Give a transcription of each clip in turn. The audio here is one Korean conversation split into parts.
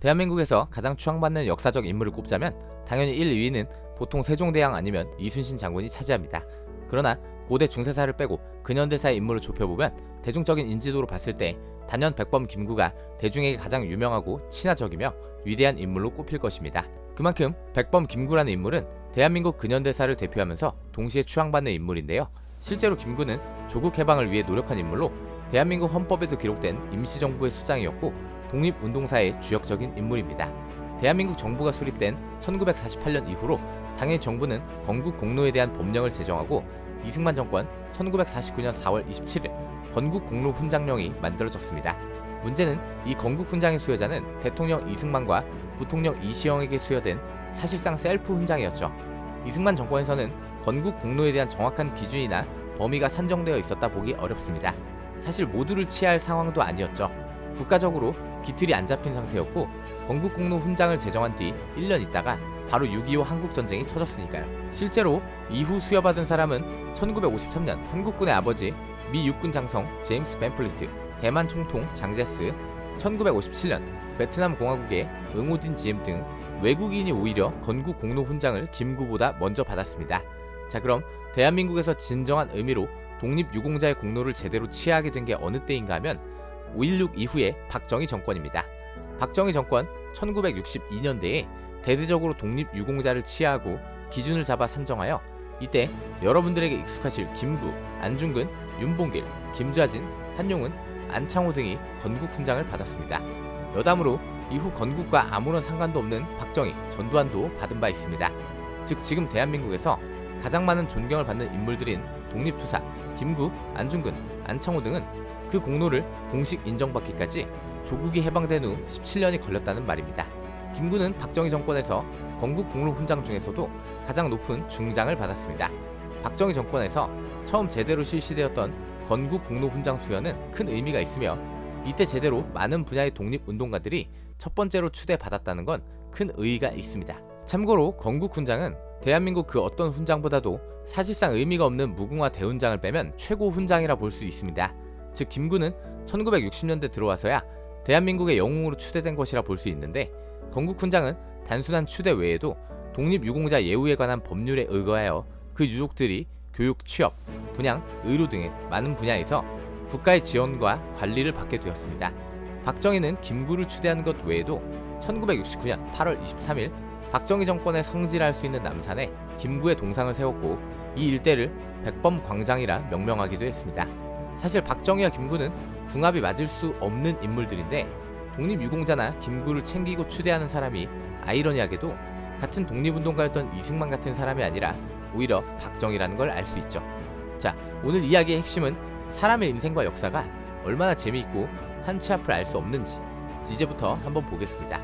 대한민국에서 가장 추앙받는 역사적 인물을 꼽자면 당연히 1, 2위는 보통 세종대왕 아니면 이순신 장군이 차지합니다. 그러나 고대 중세사를 빼고 근현대사의 인물을 좁혀보면 대중적인 인지도로 봤을 때 단연 백범 김구가 대중에게 가장 유명하고 친화적이며 위대한 인물로 꼽힐 것입니다. 그만큼 백범 김구라는 인물은 대한민국 근현대사를 대표하면서 동시에 추앙받는 인물인데요. 실제로 김구는 조국 해방을 위해 노력한 인물로 대한민국 헌법에도 기록된 임시정부의 수장이었고 독립운동사의 주역적인 인물입니다. 대한민국 정부가 수립된 1948년 이후로 당일 정부는 건국 공로에 대한 법령을 제정하고 이승만 정권 1949년 4월 27일 건국 공로 훈장령이 만들어졌습니다. 문제는 이 건국 훈장의 수여자는 대통령 이승만과 부통령 이시영에게 수여된 사실상 셀프 훈장이었죠. 이승만 정권에서는 건국 공로에 대한 정확한 기준이나 범위가 산정되어 있었다 보기 어렵습니다. 사실 모두를 치하할 상황도 아니었죠. 국가적으로 기틀이 안 잡힌 상태였고 건국공로 훈장을 제정한 뒤 1년 있다가 바로 6.25 한국전쟁이 터졌으니까요. 실제로 이후 수여받은 사람은 1953년 한국군의 아버지 미 육군 장성 제임스 벤플리트, 대만 총통 장제스, 1957년 베트남 공화국의 응오딘 지엠 등 외국인이 오히려 건국공로 훈장을 김구보다 먼저 받았습니다. 자, 그럼 대한민국에서 진정한 의미로 독립유공자의 공로를 제대로 치하하게 된 게 어느 때인가 하면 5.16 이후의 박정희 정권입니다. 박정희 정권 1962년대에 대대적으로 독립유공자를 치하하고 기준을 잡아 산정하여 이때 여러분들에게 익숙하실 김구, 안중근, 윤봉길, 김좌진, 한용운, 안창호 등이 건국훈장을 받았습니다. 여담으로 이후 건국과 아무런 상관도 없는 박정희, 전두환도 받은 바 있습니다. 즉 지금 대한민국에서 가장 많은 존경을 받는 인물들인 독립투사, 김구, 안중근, 안창호 등은 그 공로를 공식 인정받기까지 조국이 해방된 후 17년이 걸렸다는 말입니다. 김구는 박정희 정권에서 건국공로훈장 중에서도 가장 높은 중장을 받았습니다. 박정희 정권에서 처음 제대로 실시되었던 건국공로훈장 수여는 큰 의미가 있으며 이때 제대로 많은 분야의 독립운동가들이 첫 번째로 추대받았다는 건 큰 의의가 있습니다. 참고로 건국훈장은 대한민국 그 어떤 훈장보다도 사실상 의미가 없는 무궁화 대훈장을 빼면 최고 훈장이라 볼 수 있습니다. 즉 김구는 1960년대 들어와서야 대한민국의 영웅으로 추대된 것이라 볼 수 있는데 건국훈장은 단순한 추대 외에도 독립유공자 예우에 관한 법률에 의거하여 그 유족들이 교육, 취업, 분양, 의료 등의 많은 분야에서 국가의 지원과 관리를 받게 되었습니다. 박정희는 김구를 추대한 것 외에도 1969년 8월 23일 박정희 정권에 성질할 수 있는 남산에 김구의 동상을 세웠고 이 일대를 백범광장이라 명명하기도 했습니다. 사실 박정희와 김구는 궁합이 맞을 수 없는 인물들인데 독립유공자나 김구를 챙기고 추대하는 사람이 아이러니하게도 같은 독립운동가였던 이승만 같은 사람이 아니라 오히려 박정희라는 걸 알 수 있죠. 자, 오늘 이야기의 핵심은 사람의 인생과 역사가 얼마나 재미있고 한치 앞을 알 수 없는지 이제부터 한번 보겠습니다.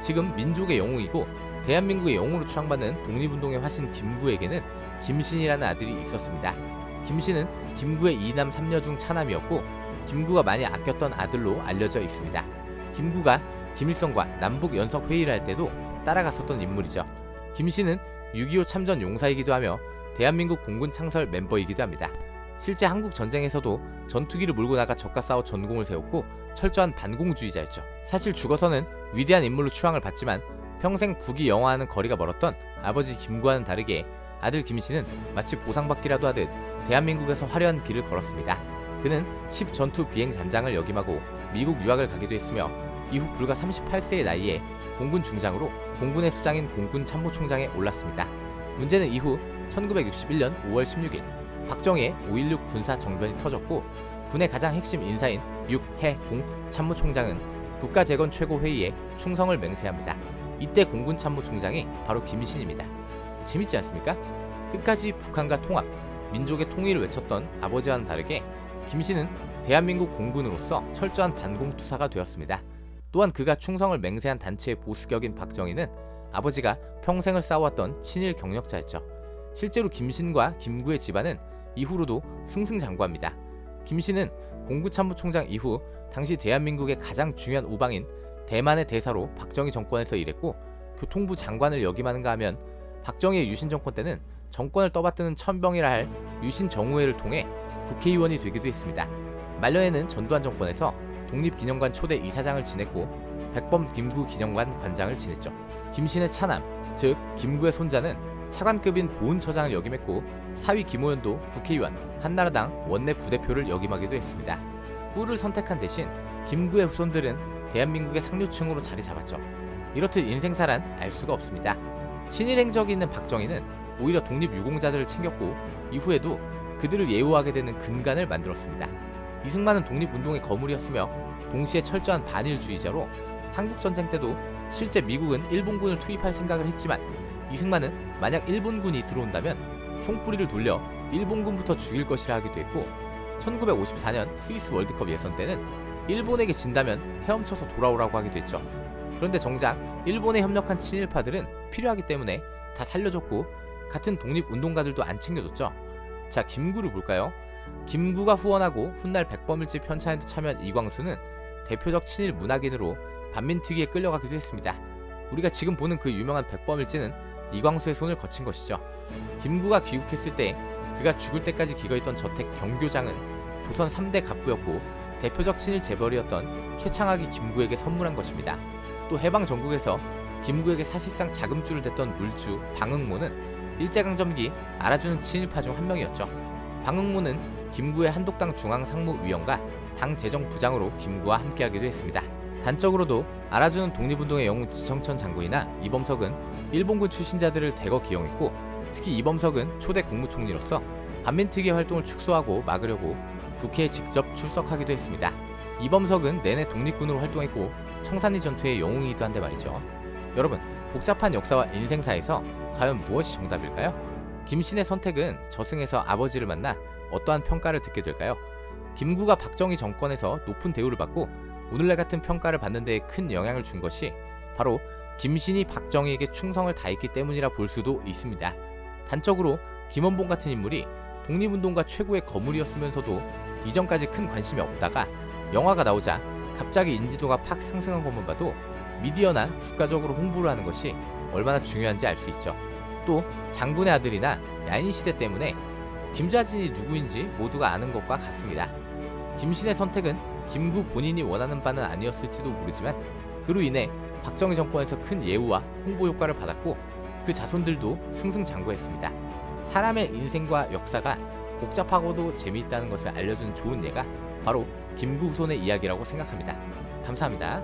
지금 민족의 영웅이고 대한민국의 영웅으로 추앙받는 독립운동의 화신 김구에게는 김신이라는 아들이 있었습니다. 김신은 김구의 2남 3녀 중 차남이었고 김구가 많이 아꼈던 아들로 알려져 있습니다. 김구가 김일성과 남북 연석 회의를 할 때도 따라갔었던 인물이죠. 김신은 6.25 참전 용사이기도 하며 대한민국 공군 창설 멤버이기도 합니다. 실제 한국 전쟁에서도 전투기를 몰고 나가 적과 싸워 전공을 세웠고 철저한 반공주의자였죠. 사실 죽어서는 위대한 인물로 추앙을 받지만 평생 국위 영화와는 거리가 멀었던 아버지 김구와는 다르게 아들 김신은 마치 보상받기라도 하듯 대한민국에서 화려한 길을 걸었습니다. 그는 10전투 비행 단장을 역임하고 미국 유학을 가기도 했으며 이후 불과 38세의 나이에 공군 중장으로 공군의 수장인 공군 참모총장에 올랐습니다. 문제는 이후 1961년 5월 16일 박정희의 5.16 군사 정변이 터졌고 군의 가장 핵심 인사인 육해공 참모총장은 국가재건 최고회의에 충성을 맹세합니다. 이때 공군 참모총장이 바로 김신입니다. 재밌지 않습니까? 끝까지 북한과 통합, 민족의 통일을 외쳤던 아버지와는 다르게 김신은 대한민국 공군으로서 철저한 반공투사가 되었습니다. 또한 그가 충성을 맹세한 단체의 보수격인 박정희는 아버지가 평생을 쌓아왔던 친일 경력자였죠. 실제로 김신과 김구의 집안은 이후로도 승승장구합니다. 김신은 공군참모총장 이후 당시 대한민국의 가장 중요한 우방인 대만의 대사로 박정희 정권에서 일했고 교통부 장관을 역임하는가 하면 박정희의 유신 정권 때는 정권을 떠받드는 천병이라 할 유신 정우회를 통해 국회의원이 되기도 했습니다. 말년에는 전두환 정권에서 독립기념관 초대 이사장을 지냈고 백범 김구 기념관 관장을 지냈죠. 김신의 차남, 즉 김구의 손자는 차관급인 보훈처장을 역임했고 사위 김호연도 국회의원, 한나라당 원내 부대표를 역임하기도 했습니다. 꾸를 선택한 대신 김구의 후손들은 대한민국의 상류층으로 자리 잡았죠. 이렇듯 인생사란 알 수가 없습니다. 친일 행적이 있는 박정희는 오히려 독립유공자들을 챙겼고 이후에도 그들을 예우하게 되는 근간을 만들었습니다. 이승만은 독립운동의 거물이었으며 동시에 철저한 반일주의자로 한국전쟁 때도 실제 미국은 일본군을 투입할 생각을 했지만 이승만은 만약 일본군이 들어온다면 총뿌리를 돌려 일본군부터 죽일 것이라 하기도 했고 1954년 스위스 월드컵 예선 때는 일본에게 진다면 헤엄쳐서 돌아오라고 하기도 했죠. 그런데 정작 일본에 협력한 친일파들은 필요하기 때문에 다 살려줬고 같은 독립운동가들도 안 챙겨줬죠. 자, 김구를 볼까요? 김구가 후원하고 훗날 백범일지 편찬에 참여한 이광수는 대표적 친일 문학인으로 반민특위에 끌려가기도 했습니다. 우리가 지금 보는 그 유명한 백범일지는 이광수의 손을 거친 것이죠. 김구가 귀국했을 때 그가 죽을 때까지 기거했던 저택 경교장은 조선 3대 갑부였고 대표적 친일 재벌이었던 최창학이 김구에게 선물한 것입니다. 또 해방 전국에서 김구에게 사실상 자금줄을 댔던 물주 방응모는 일제강점기 알아주는 친일파 중 한 명이었죠. 방응모는 김구의 한독당 중앙상무위원과 당 재정부장으로 김구와 함께하기도 했습니다. 단적으로도 알아주는 독립운동의 영웅 지청천 장군이나 이범석은 일본군 출신자들을 대거 기용했고 특히 이범석은 초대 국무총리로서 반민특위 활동을 축소하고 막으려고 국회에 직접 출석하기도 했습니다. 이범석은 내내 독립군으로 활동했고 청산리 전투의 영웅이기도 한데 말이죠. 여러분, 복잡한 역사와 인생사에서 과연 무엇이 정답일까요? 김신의 선택은 저승에서 아버지를 만나 어떠한 평가를 듣게 될까요? 김구가 박정희 정권에서 높은 대우를 받고 오늘날 같은 평가를 받는 데에 큰 영향을 준 것이 바로 김신이 박정희에게 충성을 다했기 때문이라 볼 수도 있습니다. 단적으로 김원봉 같은 인물이 독립운동가 최고의 거물이었으면서도 이전까지 큰 관심이 없다가 영화가 나오자 갑자기 인지도가 팍 상승한 것만 봐도 미디어나 국가적으로 홍보를 하는 것이 얼마나 중요한지 알 수 있죠. 또 장군의 아들이나 야인시대 때문에 김좌진이 누구인지 모두가 아는 것과 같습니다. 김신의 선택은 김구 본인이 원하는 바는 아니었을지도 모르지만 그로 인해 박정희 정권에서 큰 예우와 홍보 효과를 받았고 그 자손들도 승승장구했습니다. 사람의 인생과 역사가 복잡하고도 재미있다는 것을 알려준 좋은 예가 바로 김구 후손의 이야기라고 생각합니다. 감사합니다.